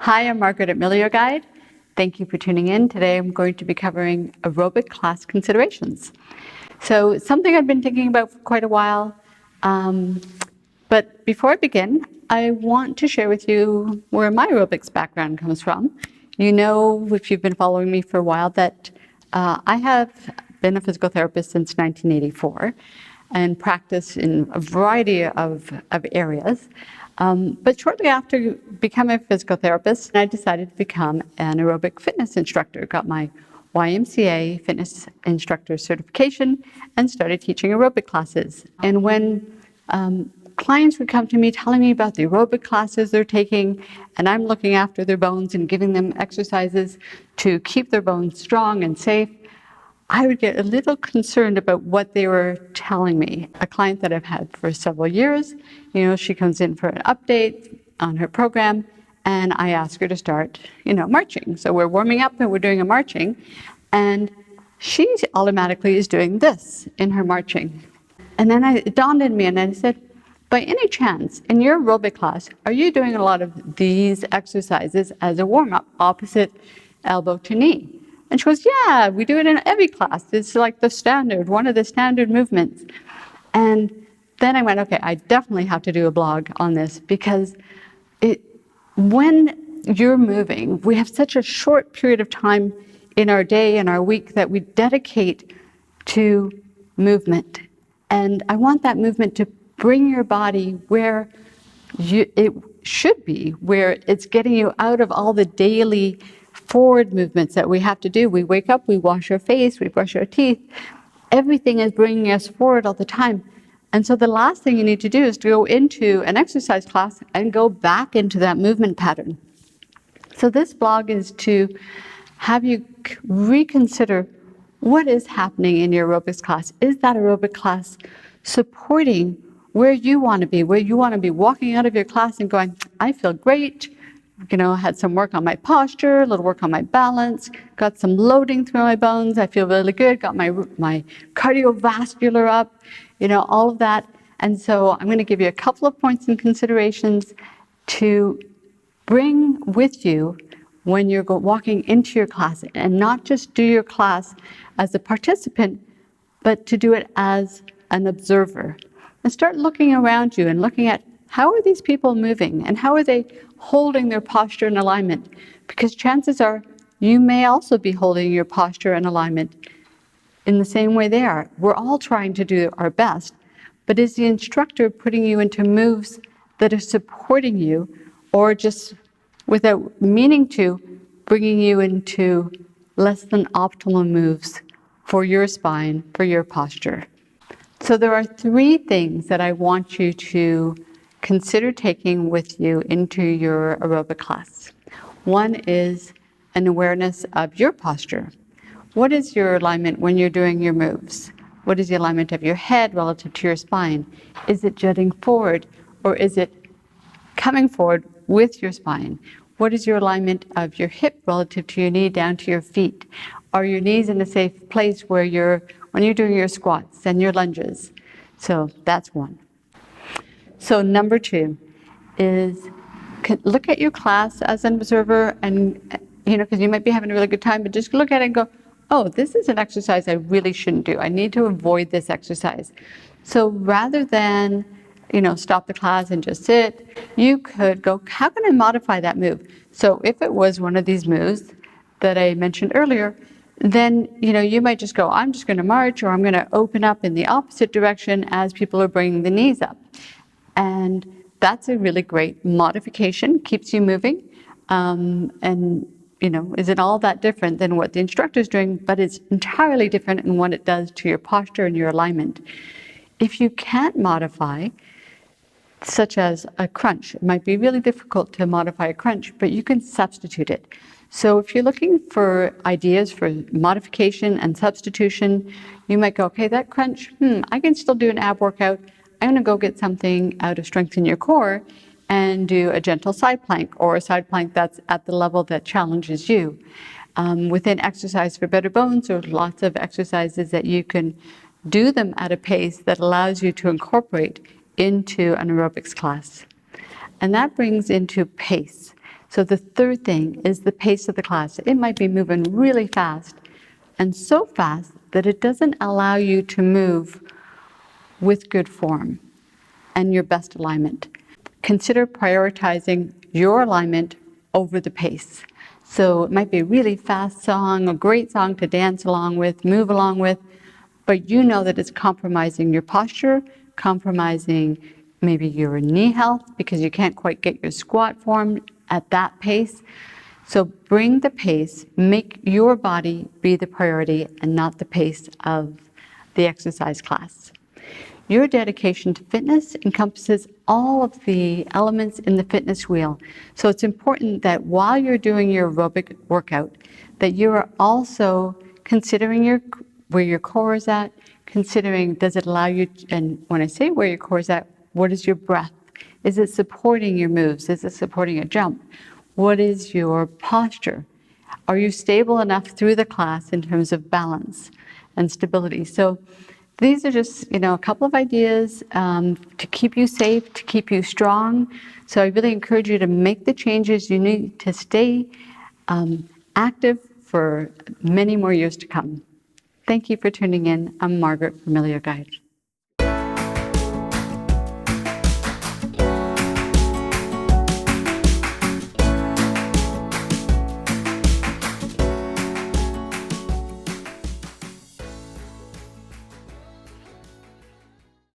Hi, I'm Margaret at Milieu Guide. Thank you for tuning in. Today I'm going to be covering aerobic class considerations. So it's something I've been thinking about for quite a while. But before I begin, I want to share with you where my aerobics background comes from. You know, if you've been following me for a while, that I have been a physical therapist since 1984 and practiced in a variety of areas. But shortly after becoming a physical therapist, I decided to become an aerobic fitness instructor, got my YMCA fitness instructor certification, and started teaching aerobic classes. And when clients would come to me telling me about the aerobic classes they're taking, and I'm looking after their bones and giving them exercises to keep their bones strong and safe, I would get a little concerned about what they were telling me. A client that I've had for several years, she comes in for an update on her program, and I ask her to start, marching. So we're warming up and we're doing a marching, and she automatically is doing this in her marching. And then it dawned on me, and I said, by any chance, in your aerobic class, are you doing a lot of these exercises as a warm-up, opposite elbow to knee? And she goes, yeah, we do it in every class. It's like the standard, one of the standard movements. And then I went, okay, I definitely have to do a blog on this, because when you're moving, we have such a short period of time in our day and our week that we dedicate to movement. And I want that movement to bring your body where it should be, where it's getting you out of all the daily forward movements that we have to do. We wake up, we wash our face, we brush our teeth. Everything is bringing us forward all the time. And so the last thing you need to do is to go into an exercise class and go back into that movement pattern. So this blog is to have you reconsider what is happening in your aerobics class. Is that aerobic class supporting where you want to be walking out of your class and going, I feel great, had some work on my posture, a little work on my balance, got some loading through my bones, I feel really good, got my cardiovascular up, all of that. And so I'm going to give you a couple of points and considerations to bring with you when you're walking into your class, and not just do your class as a participant, but to do it as an observer. And start looking around you and looking at, how are these people moving and how are they holding their posture and alignment? Because chances are you may also be holding your posture and alignment in the same way they are. We're all trying to do our best, but is the instructor putting you into moves that are supporting you, or just without meaning to, bringing you into less than optimal moves for your spine, for your posture? So there are three things that I want you to consider taking with you into your aerobic class. One is an awareness of your posture. What is your alignment when you're doing your moves? What is the alignment of your head relative to your spine? Is it jutting forward, or is it coming forward with your spine? What is your alignment of your hip relative to your knee down to your feet? Are your knees in a safe place when you're doing your squats and your lunges? So that's one. So number two is look at your class as an observer, and because you might be having a really good time, but just look at it and go, oh, this is an exercise I really shouldn't do. I need to avoid this exercise. So rather than stop the class and just sit, you could go, how can I modify that move? So if it was one of these moves that I mentioned earlier, then you might just go, I'm just going to march, or I'm going to open up in the opposite direction as people are bringing the knees up. And that's a really great modification, keeps you moving, and isn't all that different than what the instructor is doing, but it's entirely different in what it does to your posture and your alignment. If you can't modify, such as a crunch, it might be really difficult to modify a crunch, but you can substitute it. So if you're looking for ideas for modification and substitution, you might go, okay, that crunch, I can still do an ab workout. I'm going to go get something out of strengthen your core and do a gentle side plank, or a side plank that's at the level that challenges you. Within Exercise for Better Bones, there's lots of exercises that you can do them at a pace that allows you to incorporate into an aerobics class. And that brings into pace. So the third thing is the pace of the class. It might be moving really fast, and so fast that it doesn't allow you to move with good form and your best alignment. Consider prioritizing your alignment over the pace. So it might be a really fast song, a great song to dance along with, move along with, but you know that it's compromising your posture, compromising maybe your knee health because you can't quite get your squat form at that pace. So bring the pace, make your body be the priority and not the pace of the exercise class. Your dedication to fitness encompasses all of the elements in the fitness wheel. So it's important that while you're doing your aerobic workout, that you are also considering where your core is at, considering does it allow you, and when I say where your core is at, what is your breath? Is it supporting your moves? Is it supporting a jump? What is your posture? Are you stable enough through the class in terms of balance and stability? So these are just, a couple of ideas to keep you safe, to keep you strong. So I really encourage you to make the changes you need to stay active for many more years to come. Thank you for tuning in. I'm Margaret from Guide.